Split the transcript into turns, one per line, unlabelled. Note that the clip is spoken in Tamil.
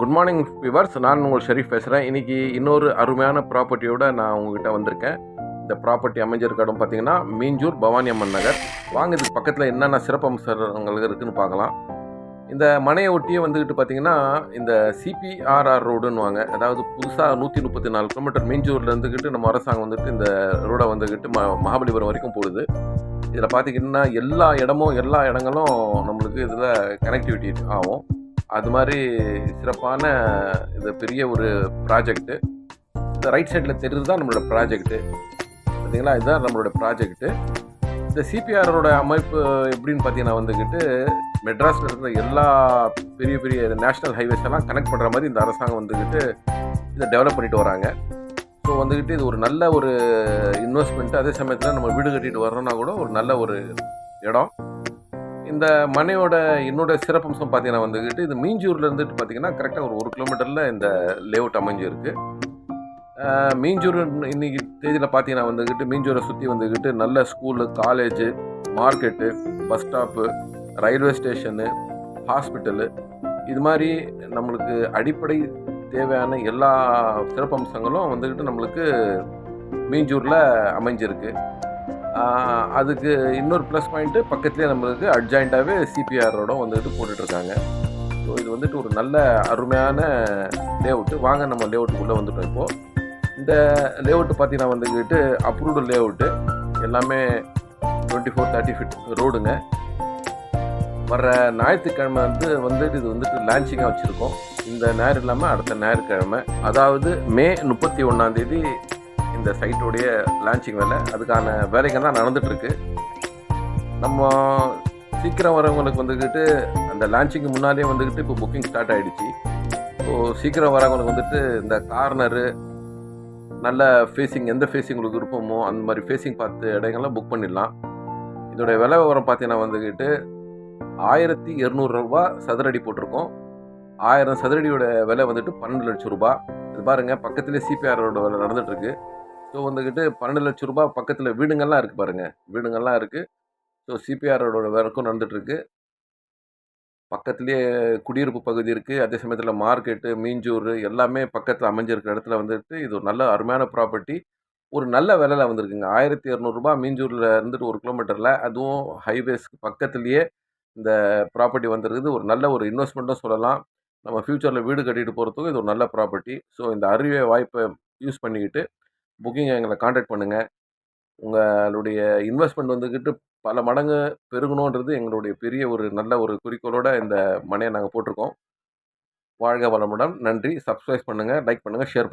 Good morning viewers. நான் உங்கள் ஷெரீஃப் பேசுகிறேன். இன்றைக்கி இன்னொரு அருமையான ப்ராப்பர்ட்டியோடு நான் உங்ககிட்ட வந்திருக்கேன். இந்த ப்ராப்பர்ட்டி அமைஞ்சிருக்க இடம் பார்த்தீங்கன்னா மீஞ்சூர் பவானி அம்மன் நகர். வாங்க, இதுக்கு பக்கத்தில் என்னென்ன சிறப்பம்சங்கள் இருக்குதுன்னு பார்க்கலாம். இந்த மனையை ஒட்டியே வந்துக்கிட்டு பார்த்தீங்கன்னா இந்த சிபிஆர்ஆர் ரோடுன்னுவாங்க. அதாவது புதுசாக 134 கிலோமீட்டர் மீஞ்சூரில் இருந்துக்கிட்டு நம்ம அரசாங்கம் வந்துட்டு இந்த ரோடை வந்துக்கிட்டு மகாபலிபுரம் வரைக்கும் போடுது. இதில் பார்த்தீங்கன்னா எல்லா இடங்களும் நம்மளுக்கு இதில் கனெக்டிவிட்டி ஆகும். அது மாதிரி சிறப்பான இது பெரிய ஒரு ப்ராஜெக்ட்டு. இந்த ரைட் சைடில் தெரியுது தான் நம்மளோட ப்ராஜெக்ட்டு. பார்த்தீங்களா, இதுதான் நம்மளோட ப்ராஜெக்ட்டு. இந்த சிபிஆரோட அமைப்பு எப்படின்னு பார்த்தீங்கன்னா வந்துக்கிட்டு மெட்ராஸில் இருக்கிற எல்லா பெரிய பெரிய நேஷ்னல் ஹைவேஸ் எல்லாம் கனெக்ட் பண்ணுற மாதிரி இந்த அரசாங்கம் வந்துக்கிட்டு இதை டெவலப் பண்ணிட்டு வராங்க. ஸோ வந்துக்கிட்டு இது ஒரு நல்ல ஒரு இன்வெஸ்ட்மெண்ட்டு. அதே சமயத்தில் நம்ம வீடு கட்டிட்டு வரோன்னா கூட ஒரு நல்ல ஒரு இடம். இந்த மனையோட என்னோட சிறப்பம்சம் பார்த்தீங்கன்னா வந்துக்கிட்டு இது மீஞ்சூரில் இருந்துட்டு பார்த்தீங்கன்னா கரெக்டாக ஒரு கிலோமீட்டரில் இந்த லேஅவுட் அமைஞ்சிருக்கு. மீஞ்சூர் இன்னைக்கு தேதியில் பார்த்தீங்கன்னா வந்துக்கிட்டு மீஞ்சூரை சுற்றி வந்துக்கிட்டு நல்ல school, college, market, bus stop, railway station, hospital, இது மாதிரி நம்மளுக்கு அடிப்படை தேவையான எல்லா சிறப்பம்சங்களும் வந்துக்கிட்டு நம்மளுக்கு மீஞ்சூரில் அமைஞ்சிருக்கு. அதுக்கு இன்னொரு ப்ளஸ் பாயிண்ட்டு பக்கத்துலேயே நம்மளுக்கு அட்ஜாயிண்ட்டாகவே சிபிஆரோட வந்துட்டு போட்டுட்ருக்காங்க. ஸோ இது வந்துட்டு ஒரு நல்ல அருமையான லேஅவுட்டு. வாங்க நம்ம லேஅவுட்டுக்குள்ளே வந்துட்டோம். இப்போது இந்த லேஅவுட்டு பார்த்தீங்கன்னா வந்துக்கிட்டு அப்ரூவ்டு லேஅவுட்டு. எல்லாமே 24-30 ஃபீட் ரோடுங்க. வர ஞாயிற்றுக்கிழமை வந்துட்டு இது வந்துட்டு லான்ச்சிங்காக வச்சுருக்கோம். இந்த ஞாயிறு இல்லாமல் அடுத்த ஞாயிற்றுக்கிழமை, அதாவது மே 31 இந்த சைட்டோடைய லான்ச்சிங் வேலை. அதுக்கான வேலைகள் தான் நடந்துகிட்ருக்கு. நம்ம சீக்கிரம் வரவங்களுக்கு வந்துக்கிட்டு அந்த லான்ச்சிங்கு முன்னாலே வந்துக்கிட்டு இப்போ புக்கிங் ஸ்டார்ட் ஆகிடுச்சு. ஸோ சீக்கிரம் வரவங்களுக்கு வந்துட்டு இந்த கார்னரு நல்ல ஃபேஸிங், எந்த ஃபேஸிங் உங்களுக்கு விருப்பமோ அந்த மாதிரி ஃபேஸிங் பார்த்து இடங்கள்லாம் புக் பண்ணிடலாம். இதோடைய விலை விவரம் பார்த்தீங்கன்னா வந்துக்கிட்டு 1200 ரூபா சதுரடி போட்டிருக்கோம். 1000 சதுரடியோட விலை வந்துட்டு 12 லட்சம் ரூபா. இது பாருங்கள், பக்கத்துலேயே சிபிஆரோட வேலை நடந்துகிட்ருக்கு. ஸோ வந்துக்கிட்டு 12 லட்சம் ரூபா பக்கத்தில் வீடுங்கள்லாம் இருக்குது பாருங்கள், வீடுங்கள்லாம் இருக்குது. ஸோ சிபிஆரோட ஒர்க்கும் நடந்துகிட்ருக்கு. பக்கத்துலேயே குடியிருப்பு பகுதி இருக்குது. அதே சமயத்தில் மார்க்கெட்டு, மீஞ்சூர் எல்லாமே பக்கத்தில் அமைஞ்சிருக்கிற இடத்துல வந்துட்டு இது ஒரு நல்ல அருமையான ப்ராப்பர்ட்டி. ஒரு நல்ல விலையில் வந்திருக்குங்க. 1200 ரூபா மீஞ்சூரில் இருந்துட்டு 1 கிலோமீட்டரில், அதுவும் ஹைவேஸ்க்கு பக்கத்துலேயே இந்த ப்ராப்பர்ட்டி வந்துருக்குது. ஒரு நல்ல ஒரு இன்வெஸ்ட்மெண்ட்டும் சொல்லலாம். நம்ம ஃப்யூச்சரில் வீடு கட்டிட்டு போகிறதுக்கும் இது ஒரு நல்ல ப்ராப்பர்ட்டி. ஸோ இந்த அரிய வாய்ப்பை யூஸ் பண்ணிக்கிட்டு புக்கிங்கை எங்களை காண்டாக்ட் பண்ணுங்கள். உங்களுடைய இன்வெஸ்ட்மெண்ட் வந்துக்கிட்டு பல மடங்கு பெருகணுன்றது எங்களுடைய பெரிய ஒரு நல்ல ஒரு குறிக்கோளோடு இந்த மனையை நாங்கள் போட்டிருக்கோம். வாழ்க வளமுடன். நன்றி. சப்ஸ்கிரைப் பண்ணுங்கள், லைக் பண்ணுங்கள், ஷேர்